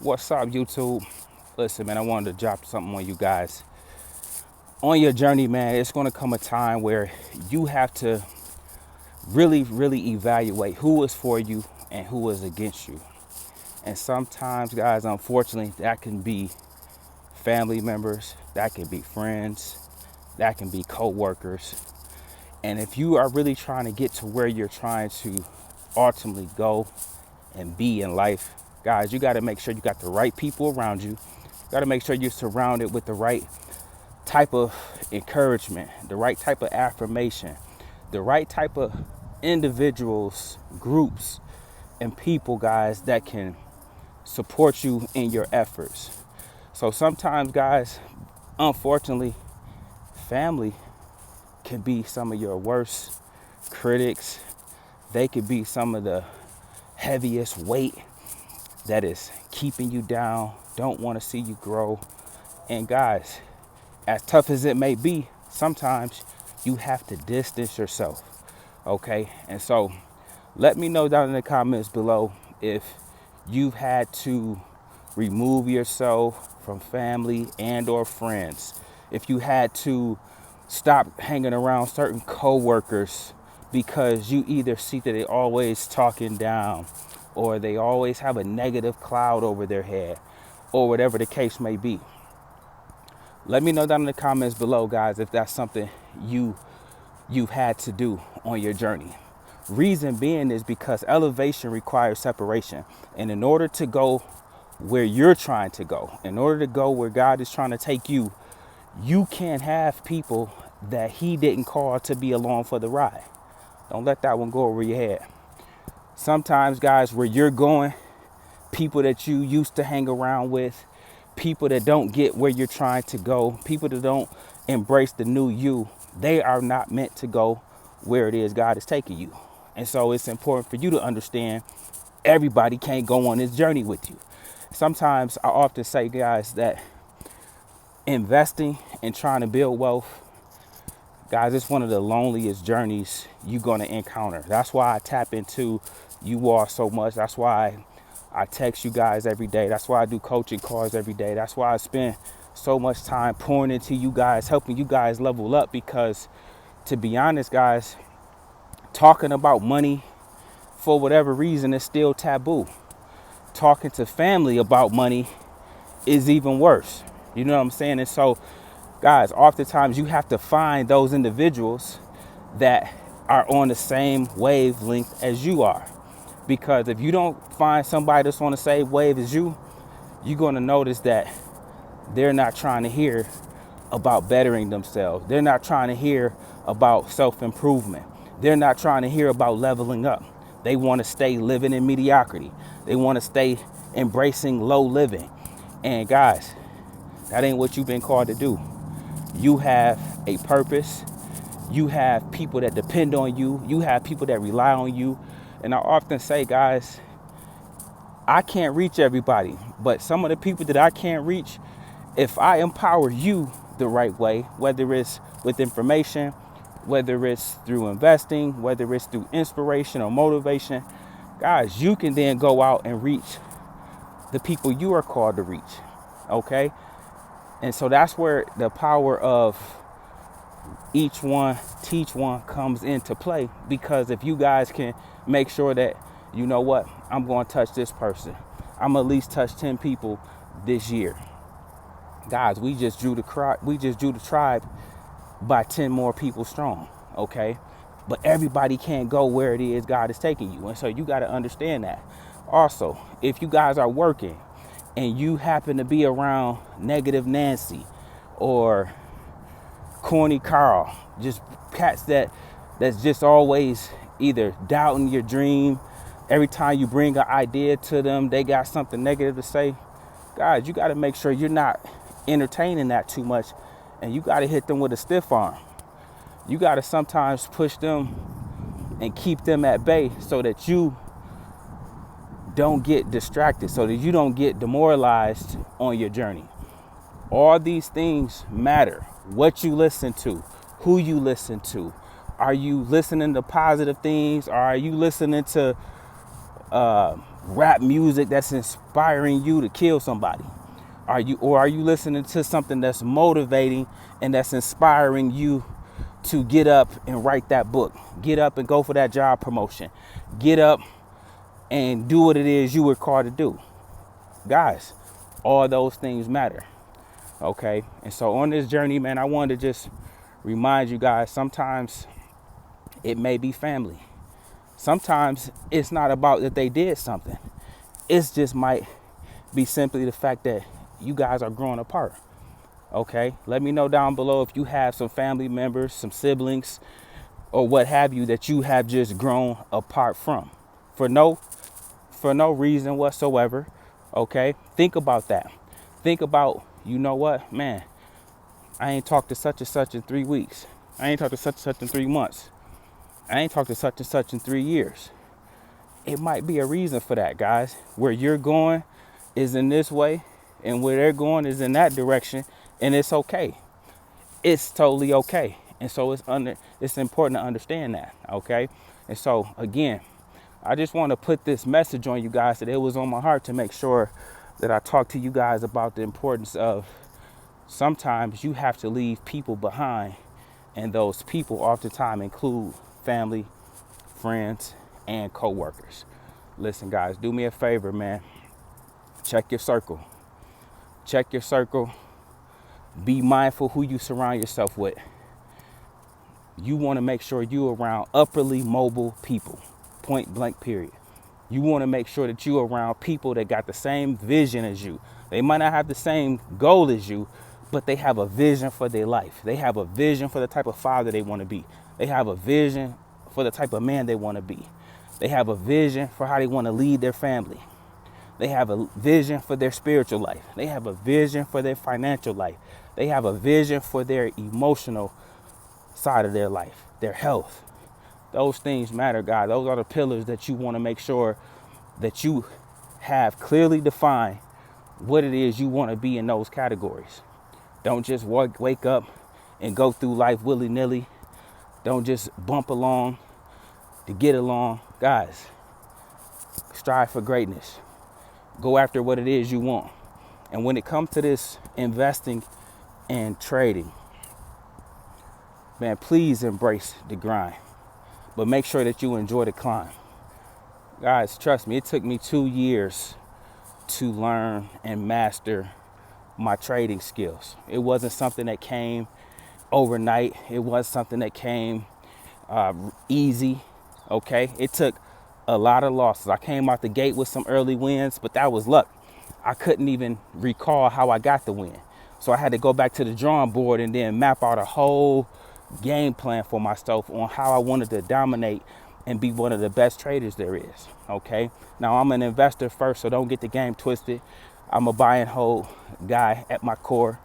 What's up, YouTube? Listen, man, I wanted to drop something on you guys. On your journey, man, it's going to come a time where you have to really evaluate who is for you and who is against you. And sometimes, guys, unfortunately, that can be family members, that can be friends, that can be co-workers. And if you are really trying to get to where you're trying to ultimately go and be in life, guys, you got to make sure you got the right people around you. You got to make sure you're surrounded with the right type of encouragement, the right type of affirmation, the right type of individuals, groups, and people, guys, that can support you in your efforts. So sometimes, guys, unfortunately, family can be some of your worst critics. They could be some of the heaviest weight that is keeping you down, don't want to see you grow. And guys, as tough as it may be, sometimes you have to distance yourself, okay? And so let me know down in the comments below if you've had to remove yourself from family and or friends, if you had to stop hanging around certain co-workers because you either see that they always talking down or they always have a negative cloud over their head or whatever the case may be. Let me know down in the comments below, guys, if that's something you've had to do on your journey. Reason being is because elevation requires separation. And in order to go where you're trying to go, in order to go where God is trying to take you, you can't have people that he didn't call to be along for the ride. Don't let that one go over your head. Sometimes, guys, where you're going, people that you used to hang around with, people that don't get where you're trying to go, people that don't embrace the new you, they are not meant to go where it is God is taking you. And so it's important for you to understand everybody can't go on this journey with you. Sometimes I often say, guys, that investing and trying to build wealth, guys, it's one of the loneliest journeys you're going to encounter. That's why I tap into you all so much. That's why I text you guys every day. That's why I do coaching calls every day. That's why I spend so much time pouring into you guys, helping you guys level up, because to be honest, guys, talking about money for whatever reason is still taboo. Talking to family about money is even worse. You know what I'm saying? And so, guys, oftentimes you have to find those individuals that are on the same wavelength as you are. Because if you don't find somebody that's on the same wave as you, you're going to notice that they're not trying to hear about bettering themselves. They're not trying to hear about self-improvement. They're not trying to hear about leveling up. They want to stay living in mediocrity. They want to stay embracing low living. And guys, that ain't what you've been called to do. You have a purpose. You have people that depend on you. You have people that rely on you. And I often say, guys, I can't reach everybody, but some of the people that I can't reach, if I empower you the right way, whether it's with information, whether it's through investing, whether it's through inspiration or motivation, guys, you can then go out and reach the people you are called to reach. Okay? And so that's where the power of each one, teach one comes into play. Because if you guys can make sure that, you know what, I'm going to touch this person, I'm at least touch 10 people this year. Guys, we just drew the tribe by 10 more people strong. Okay? But everybody can't go where it is God is taking you. And so you got to understand that. Also, if you guys are working and you happen to be around negative Nancy or corny Carl, just cats that's just always either doubting your dream. Every time you bring an idea to them, they got something negative to say. Guys, you got to make sure you're not entertaining that too much, and you got to hit them with a stiff arm. You got to sometimes push them and keep them at bay so that you don't get distracted, so that you don't get demoralized on your journey. All these things matter. What you listen to, who you listen to. Are you listening to positive things? Or are you listening to rap music that's inspiring you to kill somebody? Are you listening to something that's motivating and that's inspiring you to get up and write that book, get up and go for that job promotion, get up and do what it is you were called to do? Guys, all those things matter. Okay. And so on this journey, man, I wanted to just remind you guys, sometimes it may be family. Sometimes it's not about that they did something. It's just might be simply the fact that you guys are growing apart. Okay. Let me know down below if you have some family members, some siblings, or what have you that you have just grown apart from for no reason whatsoever. Okay. Think about that. Think about, you know what, man, I ain't talked to such and such in 3 weeks. I ain't talked to such and such in 3 months. I ain't talked to such and such in 3 years. It might be a reason for that, guys. Where you're going is in this way, and where they're going is in that direction, and it's okay. It's totally okay. And so it's important to understand that, okay? And so again, I just want to put this message on you guys that it was on my heart to make sure that I talk to you guys about the importance of sometimes you have to leave people behind, and those people oftentimes include family, friends, and co-workers. Listen, guys, do me a favor, man. Check your circle. Check your circle. Be mindful who you surround yourself with. You want to make sure you're around upperly mobile people, point blank period. You want to make sure that you're around people that got the same vision as you. They might not have the same goal as you, but they have a vision for their life. They have a vision for the type of father they want to be. They have a vision for the type of man they want to be. They have a vision for how they want to lead their family. They have a vision for their spiritual life. They have a vision for their financial life. They have a vision for their emotional side of their life, their health. Those things matter, guys. Those are the pillars that you want to make sure that you have clearly defined what it is you want to be in those categories. Don't just wake up and go through life willy-nilly. Don't just bump along to get along. Guys, strive for greatness. Go after what it is you want. And when it comes to this investing and trading, man, please embrace the grind, but make sure that you enjoy the climb. Guys, trust me, it took me 2 years to learn and master my trading skills. It wasn't something that came overnight. It was something that came easy. Okay. It took a lot of losses. I came out the gate with some early wins, but that was luck. I couldn't even recall how I got the win. So I had to go back to the drawing board and then map out a whole game plan for myself on how I wanted to dominate and be one of the best traders there is. Okay. Now I'm an investor first, so don't get the game twisted. I'm a buy and hold guy at my core.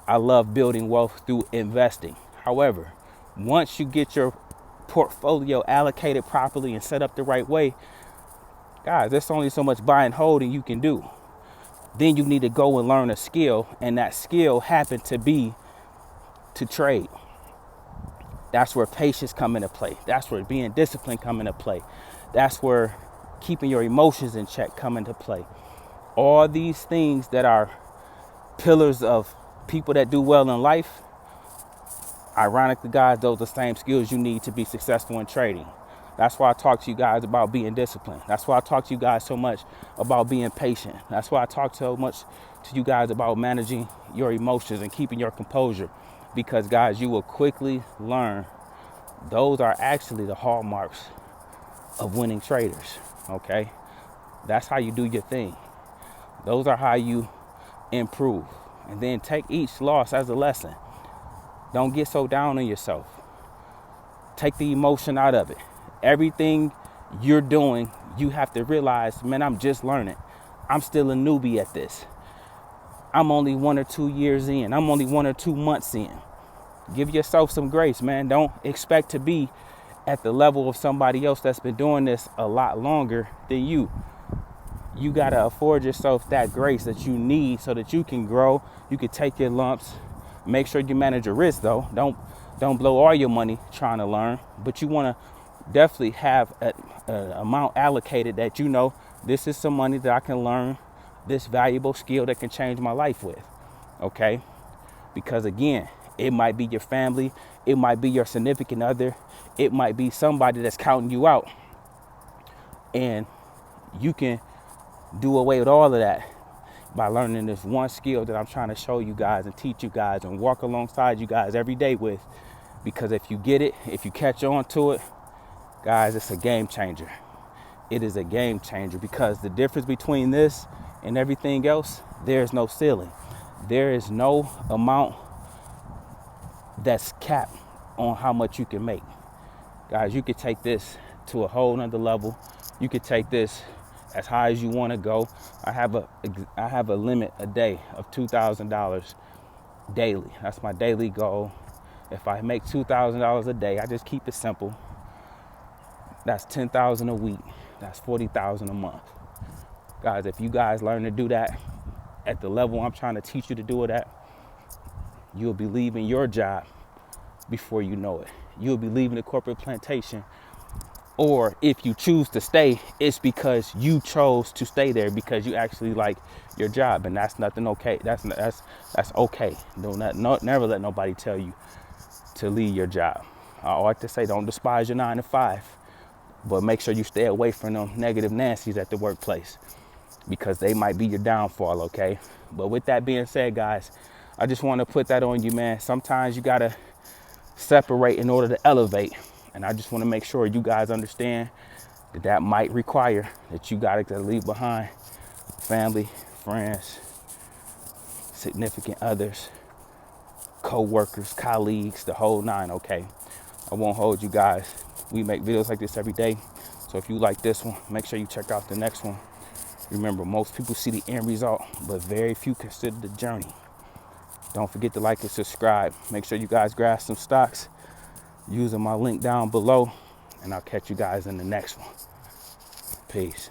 I love building wealth through investing. However, once you get your portfolio allocated properly and set up the right way, guys, there's only so much buy and holding you can do. Then you need to go and learn a skill, and that skill happened to be to trade. That's where patience come into play. That's where being disciplined come into play. That's where keeping your emotions in check come into play. All these things that are pillars of people that do well in life, ironically, guys, those are the same skills you need to be successful in trading. That's why I talk to you guys about being disciplined. That's why I talk to you guys so much about being patient. That's why I talk so much to you guys about managing your emotions and keeping your composure. Because, guys, you will quickly learn those are actually the hallmarks of winning traders. Okay? That's how you do your thing. Those are how you improve. And then take each loss as a lesson. Don't get so down on yourself. Take the emotion out of it. Everything you're doing, you have to realize, man, I'm just learning. I'm still a newbie at this. I'm only 1 or 2 years in. I'm only 1 or 2 months in. Give yourself some grace, man. Don't expect to be at the level of somebody else that's been doing this a lot longer than you. You got to afford yourself that grace that you need so that you can grow. You can take your lumps. Make sure you manage your risk, though. Don't blow all your money trying to learn. But you want to definitely have an amount allocated that you know This is some money that I can learn this valuable skill that can change my life with, okay? Because again, it might be your family, it might be your significant other, it might be somebody that's counting you out. And you can do away with all of that by learning this one skill that I'm trying to show you guys and teach you guys and walk alongside you guys every day with. Because if you get it, if you catch on to it, guys, it's a game changer. It is a game changer, because the difference between this and everything else, there is no ceiling. There is no amount that's capped on how much you can make. Guys, you could take this to a whole nother level. You could take this as high as you want to go. I have a limit a day of $2,000 daily. That's my daily goal. If I make $2,000 a day, I just keep it simple. That's $10,000 a week. That's $40,000 a month. Guys, if you guys learn to do that at the level I'm trying to teach you to do it at, you'll be leaving your job before you know it. You'll be leaving the corporate plantation. Or if you choose to stay, it's because you chose to stay there because you actually like your job, and that's nothing okay. That's okay. Never let nobody tell you to leave your job. I like to say, don't despise your 9 to 5, but make sure you stay away from them negative Nancy's at the workplace, because they might be your downfall, okay? But with that being said, guys, I just want to put that on you, man. Sometimes you gotta separate in order to elevate. And I just want to make sure you guys understand that that might require that you got to leave behind family, friends, significant others, co-workers, colleagues, the whole nine, okay? I won't hold you guys. We make videos like this every day. So if you like this one, make sure you check out the next one. Remember, most people see the end result, but very few consider the journey. Don't forget to like and subscribe. Make sure you guys grab some stocks using my link down below, and I'll catch you guys in the next one. Peace.